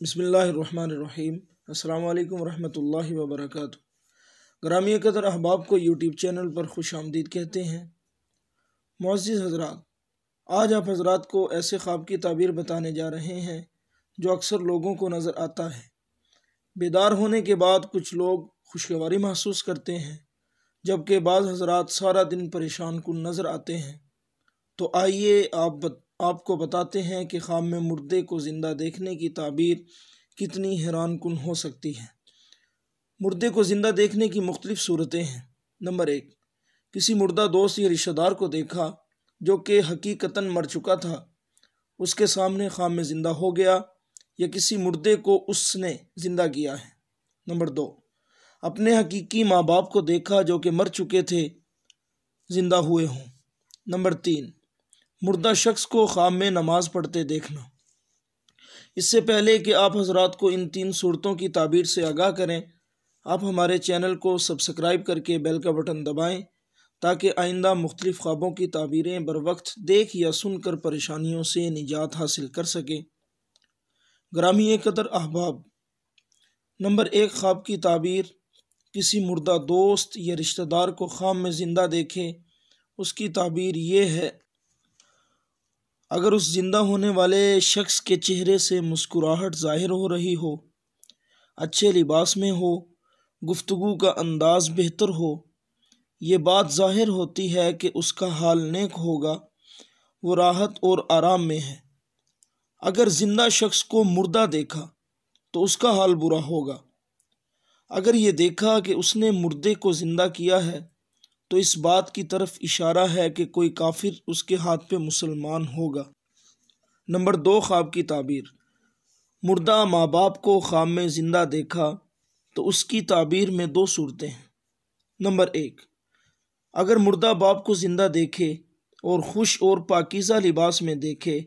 बिस्मिल्लाहिर्रहमानिर्रहीम। अस्सलामु अलैकुम वरहमतुल्लाहि वबरकातुहू। ग्रामीय कदर अहबाब को यूट्यूब चैनल पर खुश आमदीद कहते हैं। मुअज़्ज़िज़ हज़रात, आज आप हज़रात को ऐसे ख्वाब की ताबीर बताने जा रहे हैं जो अक्सर लोगों को नज़र आता है। बेदार होने के बाद कुछ लोग खुशगवारी महसूस करते हैं, जबकि बाज़ हज़रात सारा दिन परेशान कुन नज़र आते हैं। तो आइए आपको बताते हैं कि ख्वाब में मुर्दे को ज़िंदा देखने की ताबीर कितनी हैरान कुन हो सकती है। मुर्दे को ज़िंदा देखने की मुख्तलिफ सूरतें हैं। नंबर 1, किसी मुर्दा दोस्त या रिश्तेदार को देखा जो कि हकीकतन मर चुका था, उसके सामने ख्वाब में ज़िंदा हो गया, या किसी मुर्दे को उसने ज़िंदा किया है। नंबर 2, अपने हकीकी माँ बाप को देखा जो कि मर चुके थे, ज़िंदा हुए हों। नंबर 3, मुर्दा शख्स को ख्वाब में नमाज पढ़ते देखना। इससे पहले कि आप हज़रात को इन 3 सूरतों की ताबीर से आगाह करें, आप हमारे चैनल को सब्सक्राइब करके बेल का बटन दबाएं, ताकि आइंदा मुख्तलिफ ख्वाबों की ताबीरें बर वक्त देख या सुनकर परेशानियों से निजात हासिल कर सकें। ग्रामीय कदर अहबाब, नंबर 1 ख्वाब की ताबीर। किसी मुर्दा दोस्त या रिश्तेदार को ख्वाब में ज़िंदा देखे, उसकी ताबीर ये है: अगर उस ज़िंदा होने वाले शख्स के चेहरे से मुस्कुराहट ज़ाहिर हो रही हो, अच्छे लिबास में हो, गुफ्तगू का अंदाज़ बेहतर हो, ये बात ज़ाहिर होती है कि उसका हाल नेक होगा, वो राहत और आराम में है। अगर ज़िंदा शख्स को मुर्दा देखा तो उसका हाल बुरा होगा। अगर ये देखा कि उसने मुर्दे को ज़िंदा किया है, तो इस बात की तरफ इशारा है कि कोई काफिर उसके हाथ पे मुसलमान होगा। नंबर 2 ख्वाब की ताबीर। मुर्दा माँ बाप को ख्वाब में ज़िंदा देखा तो उसकी ताबीर में 2 सूरतें हैं। नंबर 1, अगर मुर्दा बाप को ज़िंदा देखे और खुश और पाकीज़ा लिबास में देखे,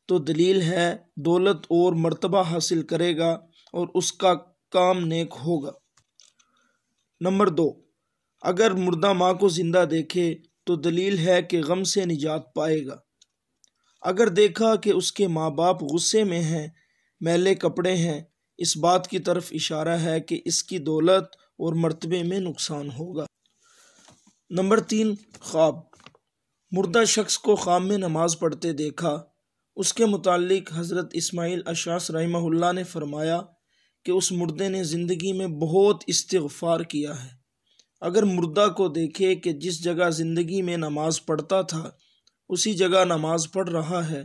तो दलील है दौलत और मर्तबा हासिल करेगा और उसका काम नेक होगा। नंबर 2, अगर मुर्दा माँ को ज़िंदा देखे तो दलील है कि गम से निजात पाएगा। अगर देखा कि उसके माँ बाप गुस्से में हैं, मैले कपड़े हैं, इस बात की तरफ इशारा है कि इसकी दौलत और मर्तबे में नुकसान होगा। नंबर 3 ख्वाब। मुर्दा शख्स को ख्वाब में नमाज पढ़ते देखा। उसके मुतालिक हज़रत इस्माइल अशास रहमहुल्लाह ने फरमाया कि उस मुर्दे ने ज़िंदगी में बहुत इस्तिग़फ़ार किया है। अगर मुर्दा को देखे कि जिस जगह ज़िंदगी में नमाज पढ़ता था उसी जगह नमाज पढ़ रहा है,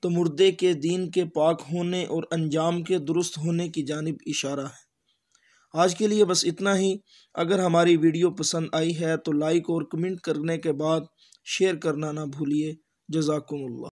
तो मुर्दे के दीन के पाक होने और अंजाम के दुरुस्त होने की जानिब इशारा है। आज के लिए बस इतना ही। अगर हमारी वीडियो पसंद आई है तो लाइक और कमेंट करने के बाद शेयर करना ना भूलिए। जज़ाकुमुल्लाह।